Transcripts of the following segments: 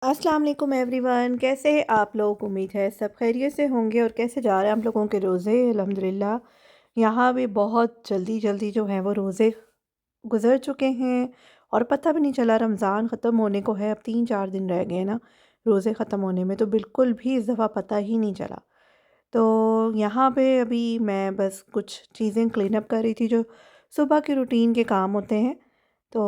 अस्सलाम वालेकुम एवरीवन, कैसे हैं आप लोग। उम्मीद है सब खैरियत से होंगे। और कैसे जा रहे हैं आप लोगों के रोज़े। अल्हम्दुलिल्लाह यहाँ भी बहुत जल्दी जल्दी जो है वो रोज़े गुज़र चुके हैं और पता भी नहीं चला। रमज़ान ख़त्म होने को है, अब 3-4 दिन रह गए ना रोज़े ख़त्म होने में, तो बिल्कुल भी इस दफ़ा पता ही नहीं चला। तो यहाँ पे अभी मैं बस कुछ चीज़ें क्लीन अप कर रही थी जो सुबह के रूटीन के काम होते हैं। तो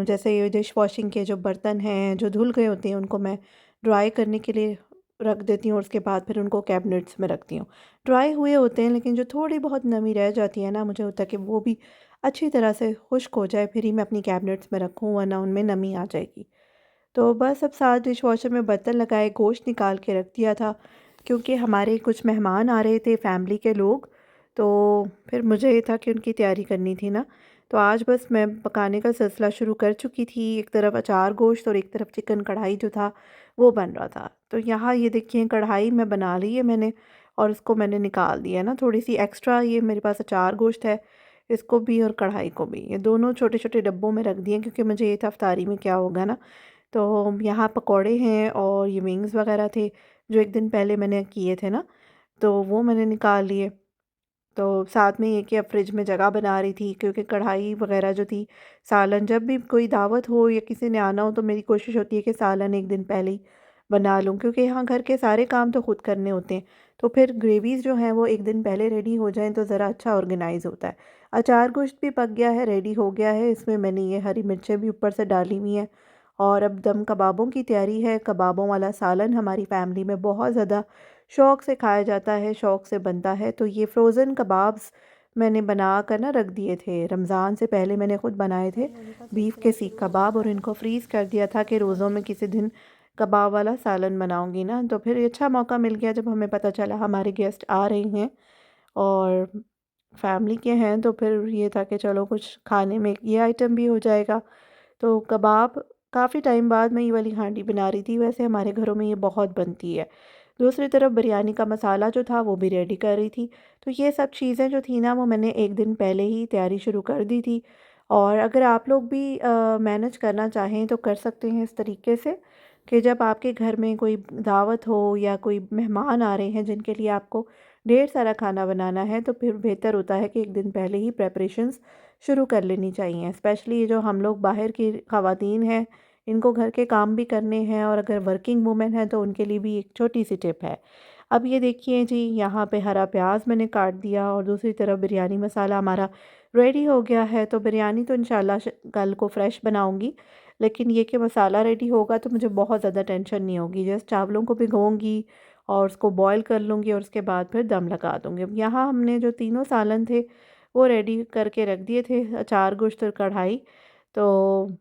जैसे ये डिश वॉशिंग के जो बर्तन हैं जो धुल गए होते हैं उनको मैं ड्राई करने के लिए रख देती हूँ और उसके बाद फिर उनको कैबिनेट्स में रखती हूँ। ड्राई हुए होते हैं लेकिन जो थोड़ी बहुत नमी रह जाती है ना, मुझे होता है कि वो भी अच्छी तरह से खुश्क हो जाए फिर ही मैं अपनी कैबिनेट्स में रखूँ, वरना उनमें नमी आ जाएगी। तो बस अब साथ डिश वॉशर में बर्तन लगाए, गोश्त निकाल के रख दिया था क्योंकि हमारे कुछ मेहमान आ रहे थे फैमिली के लोग। तो फिर मुझे ये था कि उनकी तैयारी करनी थी ना। तो आज बस मैं पकाने का सिलसिला शुरू कर चुकी थी। एक तरफ अचार गोश्त और एक तरफ चिकन कढ़ाई जो था वो बन रहा था। तो यहाँ ये देखिए कढ़ाई में बना ली है मैंने और उसको मैंने निकाल दिया ना, थोड़ी सी एक्स्ट्रा ये मेरे पास अचार गोश्त है, इसको भी और कढ़ाई को भी, ये दोनों छोटे छोटे डब्बों में रख दिए क्योंकि मुझे ये था अफ्तारी में क्या होगा ना। तो यहाँ पकोड़े हैं और ये विंग्स वगैरह थे जो एक दिन पहले मैंने किए थे ना, तो वो मैंने निकाल लिए। तो साथ में ये कि अब फ्रिज में जगह बना रही थी क्योंकि कढ़ाई वगैरह जो थी, सालन जब भी कोई दावत हो या किसी ने आना हो तो मेरी कोशिश होती है कि सालन एक दिन पहले ही बना लूँ क्योंकि यहाँ घर के सारे काम तो खुद करने होते हैं। तो फिर ग्रेवीज़ जो हैं वो एक दिन पहले रेडी हो जाएं तो ज़रा अच्छा ऑर्गेनाइज़ होता है। अचार गोश्त भी पक गया है, रेडी हो गया है, इसमें मैंने ये हरी मिर्चें भी ऊपर से डाली हुई हैं। और अब दम कबाबों की तैयारी है। कबाबों वाला सालन हमारी फैमिली में बहुत ज़्यादा शौक़ से खाया जाता है, शौक़ से बनता है। तो ये फ्रोज़न कबाब्स मैंने बना कर ना रख दिए थे, रमज़ान से पहले मैंने ख़ुद बनाए थे बीफ के सीख कबाब और इनको फ्रीज़ कर दिया था कि रोज़ों में किसी दिन कबाब वाला सालन बनाऊंगी ना। तो फिर ये अच्छा मौका मिल गया जब हमें पता चला हमारे गेस्ट आ रहे हैं और फैमिली के हैं, तो फिर ये था कि चलो कुछ खाने में ये आइटम भी हो जाएगा। तो कबाब काफ़ी टाइम बाद मैं ये वाली हांडी बना रही थी, वैसे हमारे घरों में ये बहुत बनती है। दूसरी तरफ बिरयानी का मसाला जो था वो भी रेडी कर रही थी। तो ये सब चीज़ें जो थी ना वो मैंने एक दिन पहले ही तैयारी शुरू कर दी थी। और अगर आप लोग भी मैनेज करना चाहें तो कर सकते हैं इस तरीके से कि जब आपके घर में कोई दावत हो या कोई मेहमान आ रहे हैं जिनके लिए आपको ढेर सारा खाना बनाना है, तो फिर बेहतर होता है कि एक दिन पहले ही प्रेपरेशंस शुरू कर लेनी चाहिए। स्पेशली ये जो हम लोग बाहर की ख़वातीन हैं, इनको घर के काम भी करने हैं और अगर वर्किंग वूमेन है तो उनके लिए भी एक छोटी सी टिप है। अब ये देखिए जी, यहाँ पे हरा प्याज मैंने काट दिया और दूसरी तरफ बिरयानी मसाला हमारा रेडी हो गया है। तो बिरयानी तो इंशाल्लाह कल को फ्रेश बनाऊंगी, लेकिन ये कि मसाला रेडी होगा तो मुझे बहुत ज़्यादा टेंशन नहीं होगी। जस्ट चावलों को भिगोऊंगी और उसको बॉयल कर लूँगी और उसके बाद फिर दम लगा दूँगी। अब यहाँ हमने जो तीनों सालन थे वो रेडी करके रख दिए थे, अचार गोश्त और कढ़ाई। तो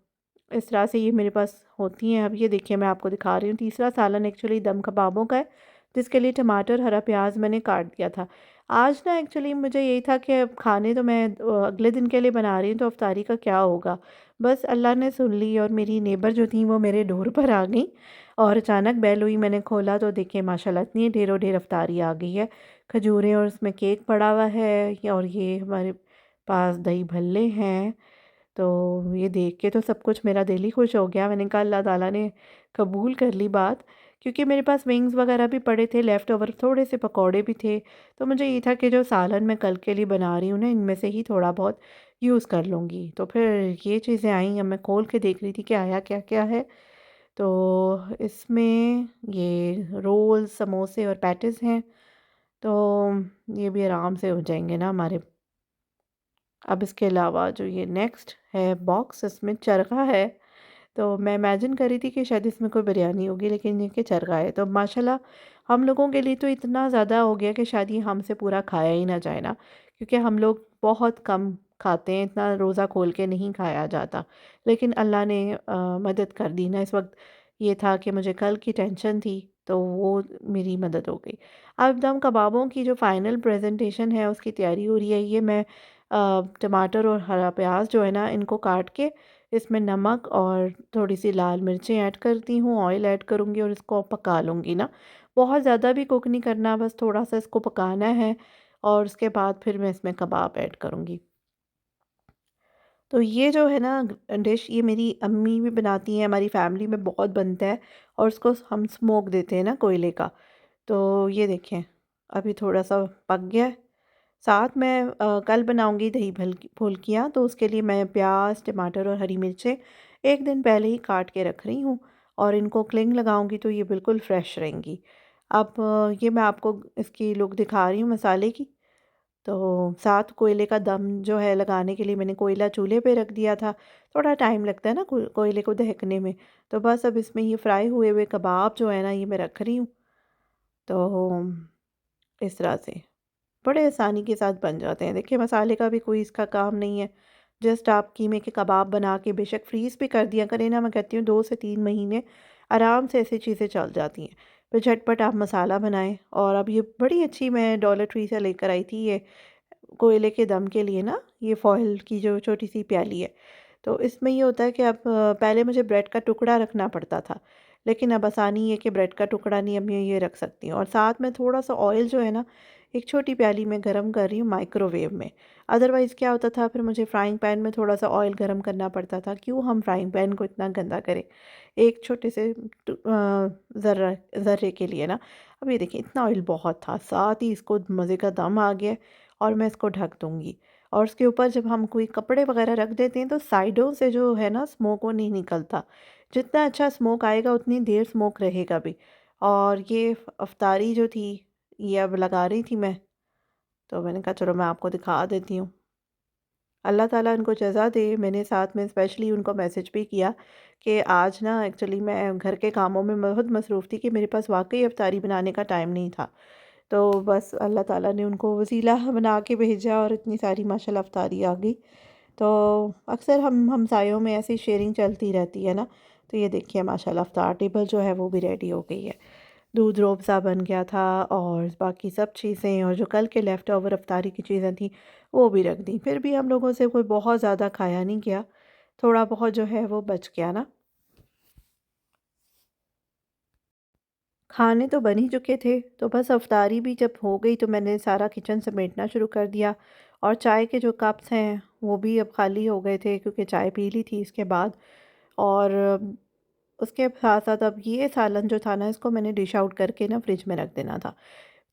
इस तरह से ये मेरे पास होती हैं। अब ये देखिए मैं आपको दिखा रही हूँ, तीसरा सालन एक्चुअली दम कबाबों का है जिसके लिए टमाटर हरा प्याज मैंने काट दिया था। आज ना एक्चुअली मुझे यही था कि अब खाने तो मैं अगले दिन के लिए बना रही हूँ तो अफ्तारी का क्या होगा। बस अल्लाह ने सुन ली और मेरी नेबर जो थी वो मेरे डोर पर आ गई और अचानक बेल हुई, मैंने खोला तो देखिए माशाल्लाह इतनी ढेरों ढेर अफ्तारी आ गई है। खजूरें और उसमें केक पड़ा हुआ है और ये हमारे पास दही भल्ले हैं। तो ये देख के तो सब कुछ मेरा दिल ही खुश हो गया। मैंने कहा अल्लाह ताला ने कबूल कर ली बात, क्योंकि मेरे पास विंग्स वगैरह भी पड़े थे, लेफ़्ट ओवर थोड़े से पकौड़े भी थे। तो मुझे ये था कि जो सालन मैं कल के लिए बना रही हूँ ना, इनमें से ही थोड़ा बहुत यूज़ कर लूँगी। तो फिर ये चीज़ें आई, अब मैं खोल के देख रही थी कि आया क्या-क्या है। तो इसमें ये रोल, समोसे और पैटीज़ हैं। तो ये भी आराम से हो जाएँगे ना हमारे। अब इसके अलावा जो ये नेक्स्ट है बॉक्स, इसमें चरखा है। तो मैं इमेजिन कर रही थी कि शायद इसमें कोई बिरयानी होगी, लेकिन ये कि चरखा है। तो माशाल्लाह हम लोगों के लिए तो इतना ज़्यादा हो गया कि शायद ये हमसे पूरा खाया ही ना जाए ना, क्योंकि हम लोग बहुत कम खाते हैं, इतना रोज़ा खोल के नहीं खाया जाता। लेकिन अल्लाह ने मदद कर दी ना इस वक्त। ये था कि मुझे कल की टेंशन थी, तो वो मेरी मदद हो गई। अब दम कबाबों की जो फाइनल प्रेजेंटेशन है उसकी तैयारी हो रही है। ये मैं टमाटर और हरा प्याज जो है ना इनको काट के इसमें नमक और थोड़ी सी लाल मिर्चें ऐड करती हूँ, ऑयल ऐड करूँगी और इसको पका लूँगी ना। बहुत ज़्यादा भी कुक नहीं करना, बस थोड़ा सा इसको पकाना है और उसके बाद फिर मैं इसमें कबाब ऐड करूँगी। तो ये जो है ना डिश, ये मेरी अम्मी भी बनाती हैं, हमारी फैमिली में बहुत बनता है और उसको हम स्मोक देते हैं ना कोयले का। तो ये देखें, अभी थोड़ा-सा पक गया है। साथ में कल बनाऊँगी दही फुल्कियाँ, तो उसके लिए मैं प्याज, टमाटर और हरी मिर्चें 1 दिन पहले ही काट के रख रही हूँ और इनको क्लिंग लगाऊँगी तो ये बिल्कुल फ्रेश रहेंगी। अब ये मैं आपको इसकी लुक दिखा रही हूँ मसाले की। तो साथ कोयले का दम जो है लगाने के लिए मैंने कोयला चूल्हे पे रख दिया था। थोड़ा टाइम लगता है ना कोयले को दहकने में। तो बस अब इसमें ये फ्राई हुए हुए कबाब जो है ना, ये मैं रख रही हूँ। तो इस तरह से बड़े आसानी के साथ बन जाते हैं। देखिए, मसाले का भी कोई इसका काम नहीं है। जस्ट आप कीमे के कबाब बना के बेशक फ्रीज़ भी कर दिया करें ना, मैं कहती हूँ 2 से 3 महीने आराम से ऐसी चीज़ें चल जाती हैं। फिर झटपट आप मसाला बनाएँ। और अब ये बड़ी अच्छी मैं डॉलर ट्री से लेकर आई थी ये कोयले के दम के लिए ना, ये फ़ॉइल की जो छोटी-सी प्याली है। तो इसमें ये होता है कि अब पहले मुझे ब्रेड का टुकड़ा रखना पड़ता था, लेकिन अब आसानी है कि ब्रेड का टुकड़ा नहीं, अब मैं ये रख सकती हूँ। और साथ में थोड़ा-सा ऑयल जो है ना, एक छोटी प्याली में गरम कर रही हूँ माइक्रोवेव में। अदरवाइज़ क्या होता था, फिर मुझे फ्राइंग पैन में थोड़ा-सा ऑयल गरम करना पड़ता था। क्यों हम फ्राइंग पैन को इतना गंदा करें, एक छोटे से ज़र्रे के लिए ना। अब ये देखिए, इतना ऑयल बहुत था, साथ ही इसको मज़े का दम आ गया और मैं इसको ढक दूँगी। और उसके ऊपर जब हम कोई कपड़े वगैरह रख देते हैं तो साइडों से जो है ना स्मोक, वो नहीं निकलता। जितना अच्छा स्मोक आएगा उतनी देर स्मोक रहेगा भी। और ये अफ्तारी जो थी, ये अब लगा रही थी मैं, तो मैंने कहा चलो मैं आपको दिखा देती हूँ। अल्लाह ताला उनको जज़ा दे। मैंने साथ में स्पेशली उनको मैसेज भी किया कि आज ना एक्चुअली मैं घर के कामों में बहुत मसरूफ़ थी कि मेरे पास वाक़ई इफ्तारी बनाने का टाइम नहीं था। तो बस अल्लाह ताला ने उनको वसीला बना के भेजा और इतनी सारी माशाल्लाह इफ्तारी आ गई। तो अक्सर हम हमसायों में ऐसी शेयरिंग चलती रहती है ना। तो ये देखिए माशाल्लाह इफ्तार टेबल जो है वो भी रेडी हो गई है। दूध रूअफ़ज़ा बन गया था और बाकी सब चीज़ें, और जो कल के लेफ़्ट ओवर इफ्तारी की चीज़ें थी वो भी रख दी। फिर भी हम लोगों से कोई बहुत ज़्यादा खाया नहीं गया, थोड़ा बहुत जो है वो बच गया ना। खाने तो बन ही चुके थे, तो बस अफ़्तारी भी जब हो गई तो मैंने सारा किचन समेटना शुरू कर दिया। और चाय के जो कप्स हैं वो भी अब खाली हो गए थे क्योंकि चाय पी ली थी इसके बाद। और उसके साथ-साथ अब ये सालन जो था ना, इसको मैंने डिश आउट करके ना फ्रिज में रख देना था।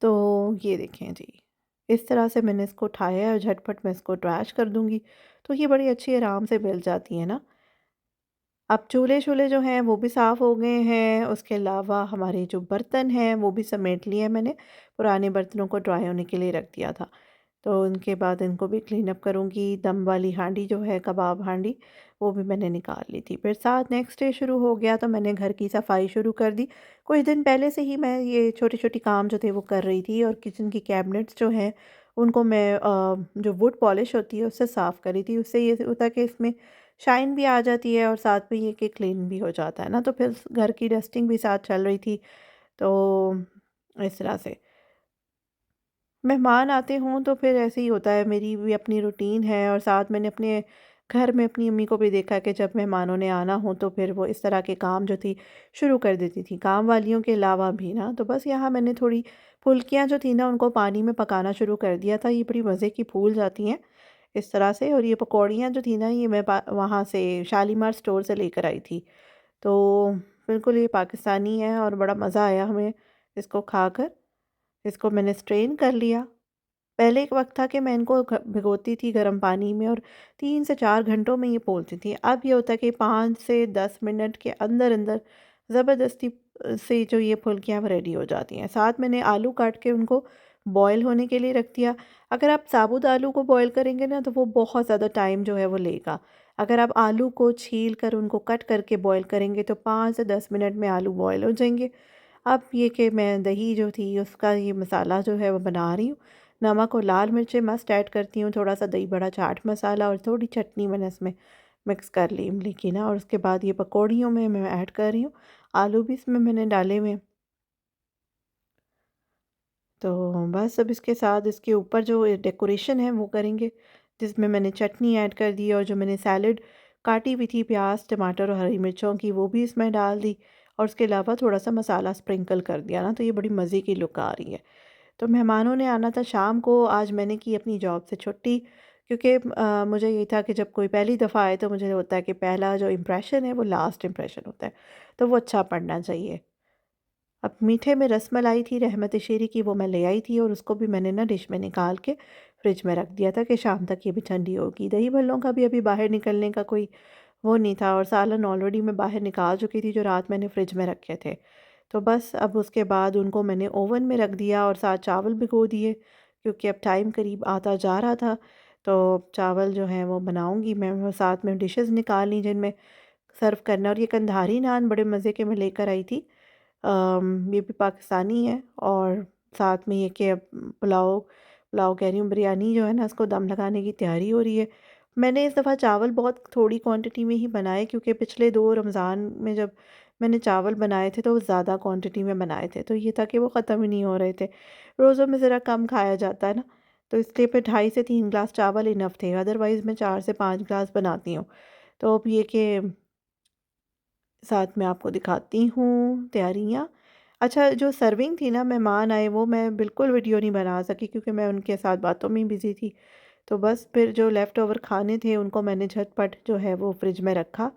तो ये देखें जी, इस तरह से मैंने इसको उठाया है और झटपट मैं इसको ट्रैश कर दूँगी, तो ये बड़ी अच्छी आराम से मिल जाती है ना। अब चूल्हे-शूल्हे जो हैं वो भी साफ़ हो गए हैं, उसके अलावा हमारे जो बर्तन हैं वो भी समेट लिए हैं मैंने, पुराने बर्तनों को ड्राई होने के लिए रख दिया था। तो उनके बाद इनको भी क्लीन अप करूँगी। दम वाली हांडी जो है, कबाब हांडी, वो भी मैंने निकाल ली थी। फिर साथ नेक्स्ट डे शुरू हो गया तो मैंने घर की सफाई शुरू कर दी। कुछ दिन पहले से ही मैं ये छोटी-छोटी काम जो थे वो कर रही थी, और किचन की कैबिनेट्स जो हैं उनको मैं जो वुड पॉलिश होती है उससे साफ़ कर रही थी। उससे ये होता है कि इसमें शाइन भी आ जाती है और साथ में ये कि क्लीन भी हो जाता है ना, तो फिर घर की डस्टिंग भी साथ चल रही थी। तो इस तरह से मेहमान आते हों तो फिर ऐसे ही होता है, मेरी भी अपनी रूटीन है। और साथ मैंने अपने घर में अपनी अम्मी को भी देखा कि जब मेहमानों ने आना हो तो फिर वो इस तरह के काम जो थी शुरू कर देती थी, काम वालियों के अलावा भी ना। तो बस यहाँ मैंने थोड़ी फुल्कियाँ जो थी ना उनको पानी में पकाना शुरू कर दिया था। ये बड़ी मज़े की फूल जाती हैं इस तरह से। और ये पकौड़ियाँ जो थी ना, ये मैं वहाँ से शालीमार स्टोर से लेकर आई थी। तो बिल्कुल ये पाकिस्तानी है और बड़ा मज़ा आया हमें इसको खाकर। इसको मैंने स्ट्रेन कर लिया। पहले एक वक़्त था कि मैं इनको भिगोती थी गर्म पानी में और 3 से 4 घंटों में ये फूलती थी। अब ये होता है कि 5 से 10 मिनट के अंदर-अंदर ज़बरदस्ती से जो ये फुल्कियाँ वो रेडी हो जाती हैं। साथ मैंने आलू काट के उनको बॉयल होने के लिए रख दिया। अगर आप साबुत आलू को बॉयल करेंगे ना तो वो बहुत ज़्यादा टाइम जो है वो लेगा। अगर आप आलू को छील कर उनको कट करके बॉयल करेंगे तो 5 से 10 मिनट में आलू बॉयल हो जाएँगे। अब ये कि मैं दही जो थी उसका ये मसाला जो है वो बना रही हूँ। नमक और लाल मिर्चें मस्ट ऐड करती हूँ, थोड़ा-सा दही बड़ा चाट मसाला और थोड़ी चटनी मैंने इसमें मिक्स कर ली इमली की ना। और उसके बाद ये पकौड़ियों में मैं ऐड कर रही हूँ। आलू भी इसमें मैंने डाले हुए हैं। तो बस अब इसके साथ इसके ऊपर जो डेकोरेशन है वो करेंगे, जिसमें मैंने चटनी ऐड कर दी और जो मैंने सैलेड काटी हुई थी प्याज टमाटर और हरी मिर्चों की वो भी इसमें डाल दी। और उसके अलावा थोड़ा सा मसाला स्प्रिंकल कर दिया ना, तो ये बड़ी मज़े की लुक आ रही है। तो मेहमानों ने आना था शाम को। आज मैंने की अपनी जॉब से छुट्टी क्योंकि मुझे ये था कि जब कोई पहली दफ़ा आए तो मुझे होता है कि पहला जो इम्प्रेशन है वो लास्ट इम्प्रेशन होता है, तो वो अच्छा पड़ना चाहिए। अब मीठे में रसमलाई थी रहमत शेरी की, वो मैं ले आई थी और उसको भी मैंने ना डिश में निकाल के फ्रिज में रख दिया था कि शाम तक ये भी ठंडी होगी। दही भल्लों का भी अभी बाहर निकलने का कोई वो नहीं था, और सालन ऑलरेडी मैं बाहर निकाल चुकी थी जो रात मैंने फ्रिज में रखे थे। तो बस अब उसके बाद उनको मैंने ओवन में रख दिया और साथ चावल भिगो दिए, क्योंकि अब टाइम करीब आता जा रहा था। तो चावल जो हैं वो बनाऊंगी मैं, और साथ में डिशेस निकाल ली जिनमें सर्व करना। और ये कंधारी नान बड़े मज़े के मैं लेकर आई थी। ये भी पाकिस्तानी है, और साथ में ये कि अब पुलाव पुलाव कह रही हूँ, बिरयानी जो है ना उसको दम लगाने की तैयारी हो रही है। मैंने इस दफ़ा चावल बहुत थोड़ी क्वांटिटी में ही बनाए, क्योंकि पिछले 2 रमज़ान में जब मैंने चावल बनाए थे तो वो ज़्यादा क्वांटिटी में बनाए थे, तो ये था कि वो ख़त्म ही नहीं हो रहे थे। रोज़ों में ज़रा कम खाया जाता है ना, तो इसलिए फिर 2.5 से 3 ग्लास चावल इनफ थे, अदरवाइज़ मैं 4 से 5 ग्लास बनाती हूँ। तो अब ये कि साथ में आपको दिखाती हूँ तैयारियाँ। अच्छा, जो सर्विंग थी ना, मेहमान आए, वो मैं बिल्कुल वीडियो नहीं बना सकी क्योंकि मैं उनके साथ बातों में ही बिज़ी थी। तो बस फिर जो लेफ़्ट ओवर खाने थे उनको मैंने झटपट जो है वो फ्रिज में रखा,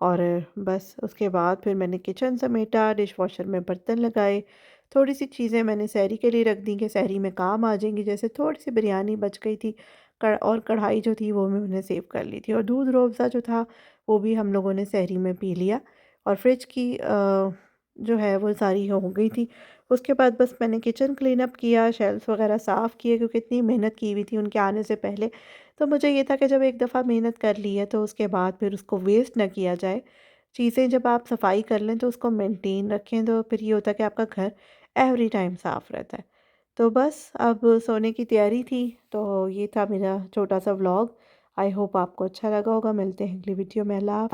और बस उसके बाद फिर मैंने किचन समेटा, डिश वॉशर में बर्तन लगाए। थोड़ी सी चीज़ें मैंने सहरी के लिए रख दी कि सहरी में काम आ जाएंगी, जैसे थोड़ी सी बिरयानी बच गई थी, और कढ़ाई जो थी वो मैंने सेव कर ली थी, और दूध रूअफ़ज़ा जो था वो भी हम लोगों ने सहरी में पी लिया। और फ्रिज की जो है वो सारी हो गई थी। उसके बाद बस मैंने किचन क्लीन अप किया, शेल्फ़्स वग़ैरह साफ़ किए, क्योंकि इतनी मेहनत की हुई थी उनके आने से पहले। तो मुझे ये था कि जब एक दफ़ा मेहनत कर ली है तो उसके बाद फिर उसको वेस्ट ना किया जाए। चीज़ें जब आप सफाई कर लें तो उसको मेंटेन रखें, तो फिर ये होता है कि आपका घर एवरी टाइम साफ़ रहता है। तो बस अब सोने की तैयारी थी, तो ये था मेरा छोटा-सा व्लॉग। आई होप आपको अच्छा लगा होगा। मिलते हैं अगली वीडियो में। अल्लाह